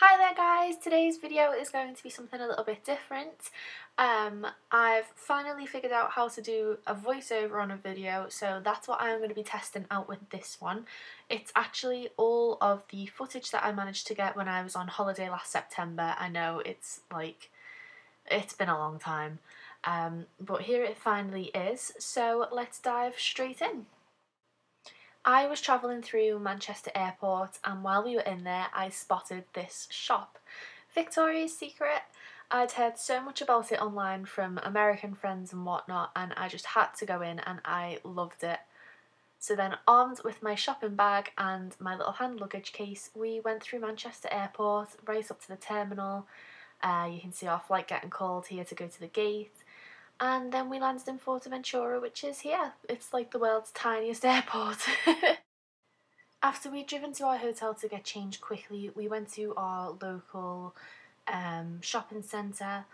Hi there guys, today's video is going to be something a little bit different. I've finally figured out how to do a voiceover on a video, so that's what I'm going to be testing out with this one. It's actually all of the footage that I managed to get when I was on holiday last September. I know it's been a long time, but here it finally is, so let's dive straight in. I was travelling through Manchester Airport, and while we were in there I spotted this shop, Victoria's Secret. I'd heard so much about it online from American friends and whatnot, and I just had to go in and I loved it. So then, armed with my shopping bag and my little hand luggage case, we went through Manchester Airport right up to the terminal. You can see our flight getting called here to go to the gate. And then we landed in Fuertaventura, which is here. It's like the world's tiniest airport. After we'd driven to our hotel to get changed quickly, we went to our local shopping centre.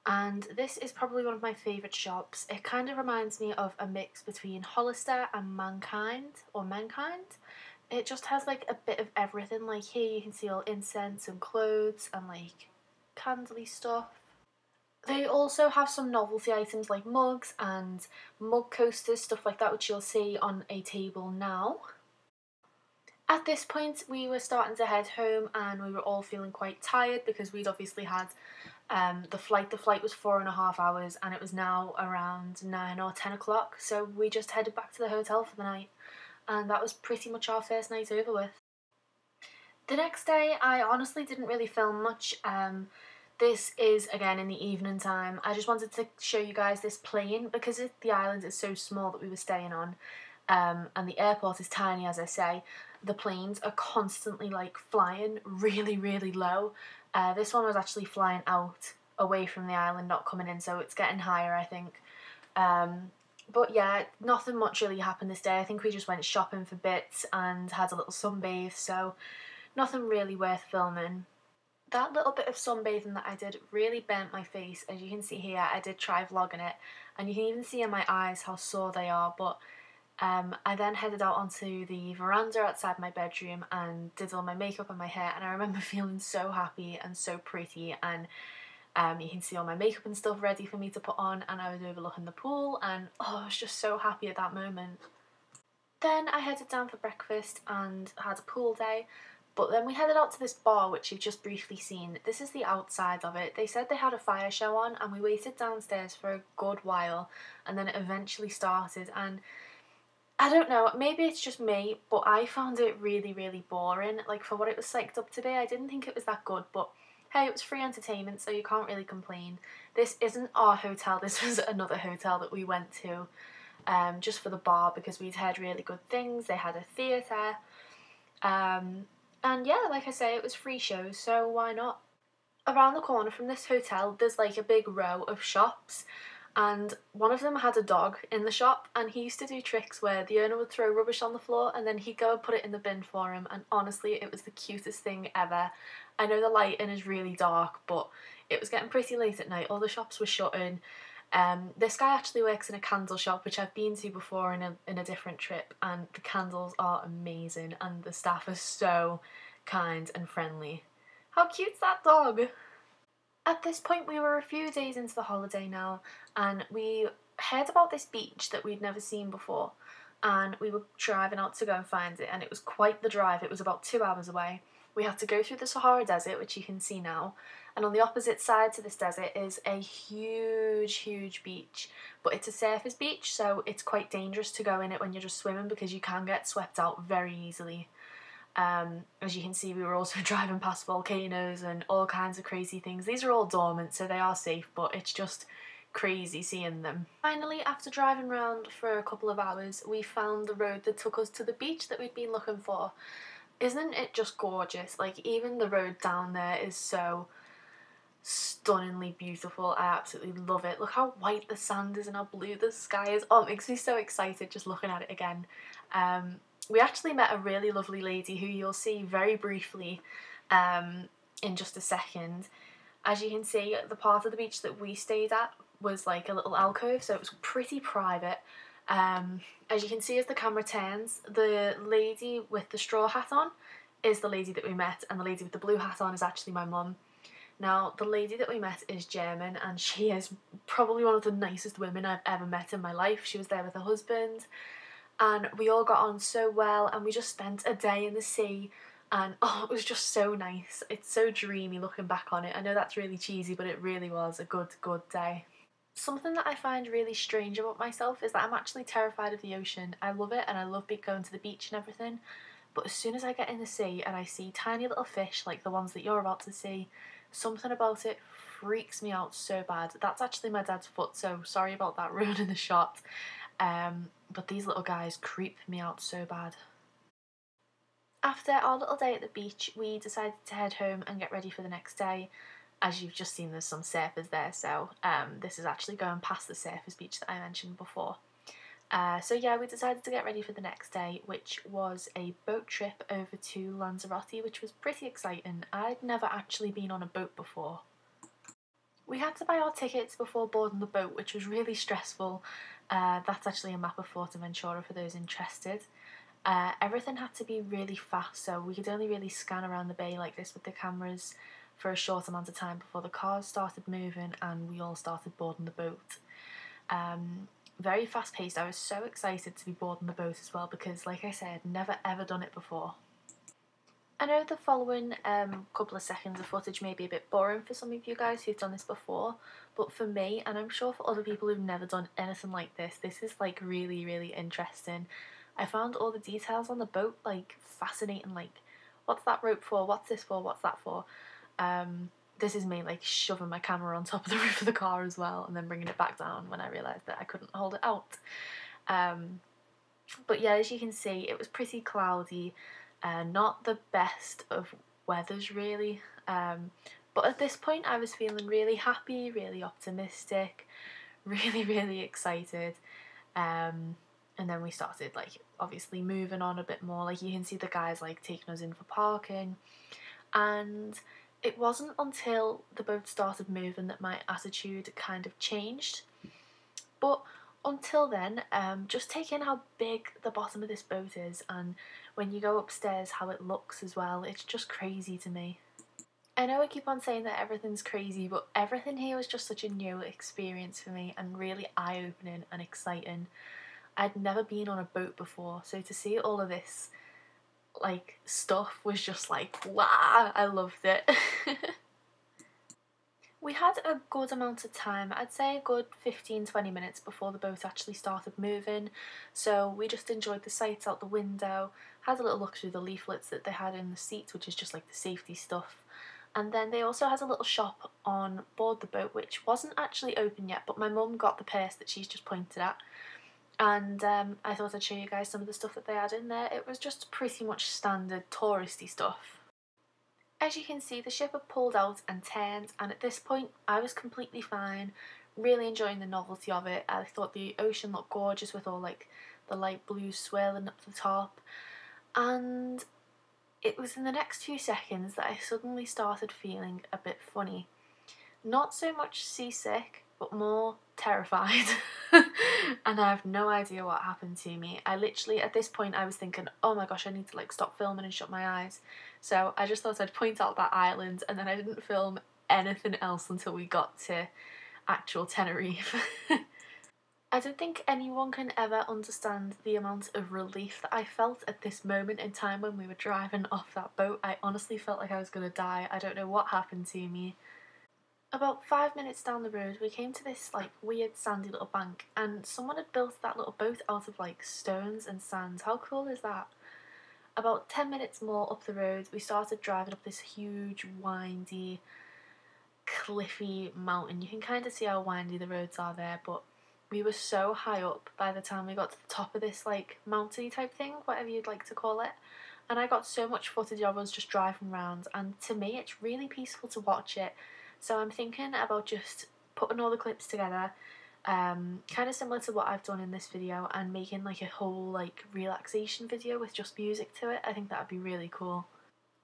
And this is probably one of my favourite shops. It kind of reminds me of a mix between Hollister and Mankind. It just has like a bit of everything. Like here you can see all incense and clothes and like candly stuff. They also have some novelty items like mugs and mug coasters, stuff like that, which you'll see on a table now. At this point we were starting to head home and we were all feeling quite tired because we'd obviously had the flight. The flight was 4.5 hours and it was now around 9 or 10 o'clock, so we just headed back to the hotel for the night, and that was pretty much our first night over with. The next day I honestly didn't really film much. This is again in the evening time. I just wanted to show you guys this plane because the island is so small that we were staying on, and the airport is tiny, as I say. The planes are constantly like flying really low. This one was actually flying out away from the island, not coming in, so it's getting higher, I think. But yeah, nothing much really happened this day. I think we just went shopping for bits and had a little sunbathe, so nothing really worth filming. That little bit of sunbathing that I did really burnt my face. As you can see here, I did try vlogging it, and you can even see in my eyes how sore they are, but I then headed out onto the veranda outside my bedroom and did all my makeup and my hair, and I remember feeling so happy and so pretty, and you can see all my makeup and stuff ready for me to put on, and I was overlooking the pool, and oh, I was just so happy at that moment. Then I headed down for breakfast and had a pool day. But then we headed out to this bar, which you've just briefly seen. This is the outside of it. They said they had a fire show on, and we waited downstairs for a good while, and then it eventually started. And I don't know, maybe it's just me, but I found it really boring. Like, for what it was psyched up to be, I didn't think it was that good, but hey, it was free entertainment, so you can't really complain. This isn't our hotel, this was another hotel that we went to, just for the bar, because we'd heard really good things. They had a theatre. And yeah, like I say, it was free shows, so why not? Around the corner from this hotel, there's like a big row of shops, and one of them had a dog in the shop, and he used to do tricks where the owner would throw rubbish on the floor and then he'd go and put it in the bin for him, and honestly, it was the cutest thing ever. I know the lighting is really dark, but it was getting pretty late at night, all the shops were shutting. This guy actually works in a candle shop, which I've been to before in a different trip, and the candles are amazing and the staff are so kind and friendly. How cute's that dog? At this point we were a few days into the holiday now, and we heard about this beach that we'd never seen before, and we were driving out to go and find it, and it was quite the drive. It was about 2 hours away. We had to go through the Sahara Desert, which you can see now, and on the opposite side to this desert is a huge beach, but it's a surface beach, so it's quite dangerous to go in it when you're just swimming because you can get swept out very easily. As you can see, we were also driving past volcanoes and all kinds of crazy things. These are all dormant, so they are safe, but it's just crazy seeing them. Finally, after driving around for a couple of hours, we found the road that took us to the beach that we'd been looking for. Isn't it just gorgeous? Like, even the road down there is so stunningly beautiful. I absolutely love it. Look how white the sand is and how blue the sky is. Oh, it makes me so excited just looking at it again. We actually met a really lovely lady who you'll see very briefly in just a second. As you can see, the part of the beach that we stayed at was like a little alcove, so it was pretty private. As you can see as the camera turns, the lady with the straw hat on is the lady that we met, and the lady with the blue hat on is actually my mum. Now, the lady that we met is German, and she is probably one of the nicest women I've ever met in my life. She was there with her husband, and we all got on so well, and we just spent a day in the sea, and oh, it was just so nice. It's so dreamy looking back on it. I know that's really cheesy, but it really was a good day. Something that I find really strange about myself is that I'm actually terrified of the ocean. I love it, and I love going to the beach and everything, but as soon as I get in the sea and I see tiny little fish like the ones that you're about to see, something about it freaks me out so bad. That's actually my dad's foot, so sorry about that ruining the shot. But these little guys creep me out so bad. After our little day at the beach, we decided to head home and get ready for the next day. As you've just seen, there's some surfers there, so this is actually going past the surfers beach that I mentioned before. So yeah, we decided to get ready for the next day, which was a boat trip over to Lanzarote, which was pretty exciting. I'd never actually been on a boat before. We had to buy our tickets before boarding the boat, which was really stressful. That's actually a map of Fuertaventura for those interested. Everything had to be really fast, so we could only really scan around the bay like this with the cameras for a short amount of time before the cars started moving and we all started boarding the boat. Very fast paced. I was so excited to be boarding the boat as well because, like I said, never ever done it before. I know the following couple of seconds of footage may be a bit boring for some of you guys who've done this before, but for me, and I'm sure for other people who've never done anything like this is like really interesting. I found all the details on the boat like fascinating, like what's that rope for, what's this for, what's that for. This is me like shoving my camera on top of the roof of the car as well and then bringing it back down when I realised that I couldn't hold it out. But yeah, as you can see, it was pretty cloudy. Not the best of weathers really, but at this point I was feeling really happy, really optimistic, really excited, and then we started like obviously moving on a bit more. Like you can see the guys like taking us in for parking, and it wasn't until the boat started moving that my attitude kind of changed. But until then, just take in how big the bottom of this boat is, and when you go upstairs how it looks as well. It's just crazy to me. I know I keep on saying that everything's crazy, but everything here was just such a new experience for me and really eye-opening and exciting. I'd never been on a boat before, so to see all of this like stuff was just like wow, I loved it. We had a good amount of time, I'd say a good 15-20 minutes before the boat actually started moving, so we just enjoyed the sights out the window, had a little look through the leaflets that they had in the seats, which is just like the safety stuff, and then they also had a little shop on board the boat which wasn't actually open yet, but my mum got the purse that she's just pointed at, and I thought I'd show you guys some of the stuff that they had in there. It was just pretty much standard touristy stuff. As you can see, the ship had pulled out and turned, and at this point I was completely fine, really enjoying the novelty of it. I thought the ocean looked gorgeous with all like the light blue swirling up the top, and it was in the next few seconds that I suddenly started feeling a bit funny. Not so much seasick, but more terrified. And I have no idea what happened to me. I literally, at this point, I was thinking, oh my gosh, I need to like stop filming and shut my eyes. So I just thought I'd point out that island, and then I didn't film anything else until we got to actual Tenerife. I don't think anyone can ever understand the amount of relief that I felt at this moment in time when we were driving off that boat. I honestly felt like I was gonna die. I don't know what happened to me. About 5 minutes down the road, we came to this like weird sandy little bank, and someone had built that little boat out of like stones and sand. How cool is that? About 10 minutes more up the road, we started driving up this huge, windy, cliffy mountain. You can kind of see how windy the roads are there, but we were so high up by the time we got to the top of this like mountainy type thing, whatever you'd like to call it. And I got so much footage of us just driving around, and to me it's really peaceful to watch it. So I'm thinking about just putting all the clips together, kind of similar to what I've done in this video, and making like a whole like relaxation video with just music to it. I think that would be really cool.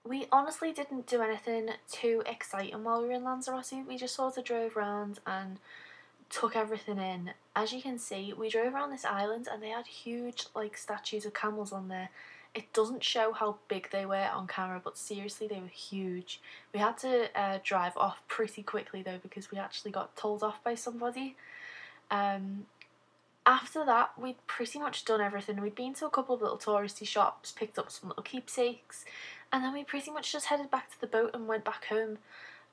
We honestly didn't do anything too exciting while we were in Lanzarote. We just sort of drove around and took everything in. As you can see, we drove around this island and they had huge like statues of camels on there. It doesn't show how big they were on camera, but seriously, they were huge. We had to drive off pretty quickly though, because we actually got told off by somebody. After that, we'd pretty much done everything. We'd been to a couple of little touristy shops, picked up some little keepsakes, and then we pretty much just headed back to the boat and went back home.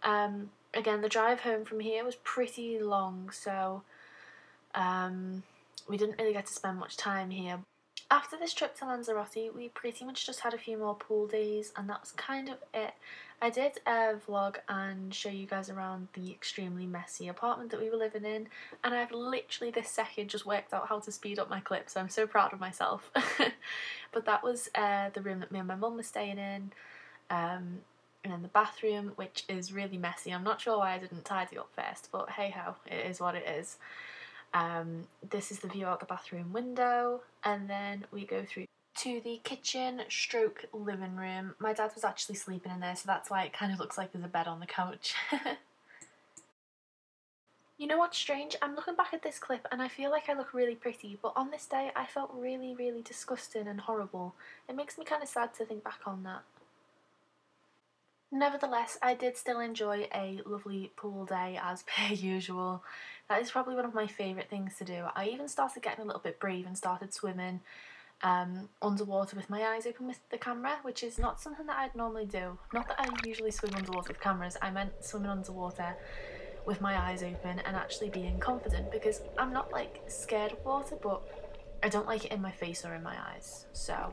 Again, the drive home from here was pretty long, so we didn't really get to spend much time here. After this trip to Lanzarote, we pretty much just had a few more pool days, and that was kind of it. I did vlog and show you guys around the extremely messy apartment that we were living in, and I've literally this second just worked out how to speed up my clips, so I'm so proud of myself. But that was the room that me and my mum were staying in, and then the bathroom, which is really messy. I'm not sure why I didn't tidy up first, but hey ho, it is what it is. This is the view out the bathroom window, and then we go through to the kitchen stroke living room. My dad was actually sleeping in there, so that's why it kind of looks like there's a bed on the couch. You know what's strange? I'm looking back at this clip and I feel like I look really pretty, but on this day I felt really, really disgusting and horrible. It makes me kind of sad to think back on that. Nevertheless, I did still enjoy a lovely pool day as per usual. That is probably one of my favourite things to do. I even started getting a little bit brave and started swimming underwater with my eyes open with the camera, which is not something that I'd normally do. Not that I usually swim underwater with cameras, I meant swimming underwater with my eyes open and actually being confident, because I'm not like scared of water, but I don't like it in my face or in my eyes. So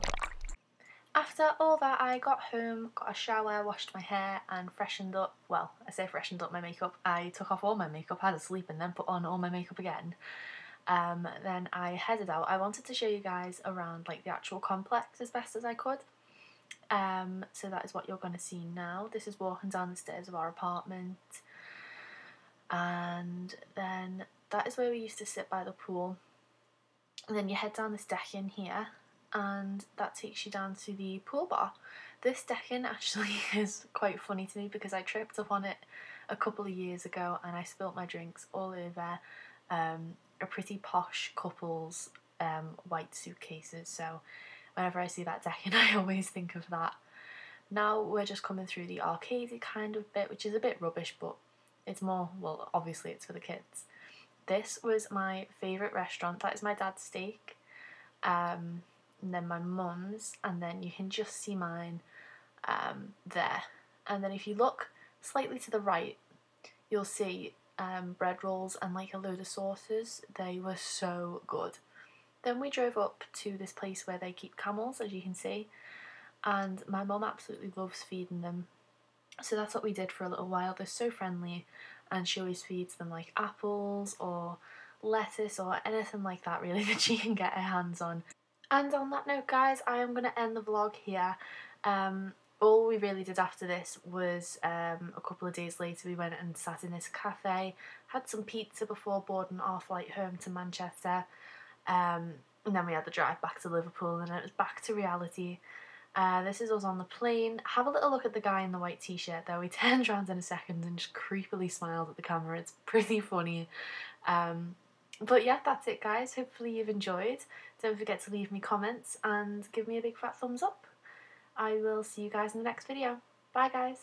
after all that, I got home, got a shower, washed my hair and freshened up. Well, I say freshened up my makeup. I took off all my makeup, had a sleep, and then put on all my makeup again. Then I headed out. I wanted to show you guys around like the actual complex as best as I could. So that is what you're going to see now. This is walking down the stairs of our apartment. And then that is where we used to sit by the pool. And then you head down this deck in here, and that takes you down to the pool bar. This decking actually is quite funny to me because I tripped up on it a couple of years ago and I spilt my drinks all over a pretty posh couple's white suitcases, so whenever I see that decking I always think of that. Now we're just coming through the arcadey kind of bit, which is a bit rubbish, but it's more, well, obviously it's for the kids. This was my favourite restaurant. That is my dad's steak, and then my mum's, and then you can just see mine there. And then if you look slightly to the right, you'll see bread rolls and like a load of sauces. They were so good. Then we drove up to this place where they keep camels, as you can see, and my mum absolutely loves feeding them. So that's what we did for a little while. They're so friendly, and she always feeds them like apples or lettuce or anything like that really that she can get her hands on. And on that note, guys, I am going to end the vlog here. All we really did after this was a couple of days later we went and sat in this cafe, had some pizza before boarding our flight home to Manchester, and then we had the drive back to Liverpool, and then it was back to reality. This is us on the plane. Have a little look at the guy in the white t-shirt though. He turned around in a second and just creepily smiled at the camera. It's pretty funny. But yeah, that's it guys. Hopefully you've enjoyed. Don't forget to leave me comments and give me a big fat thumbs up. I will see you guys in the next video. Bye guys.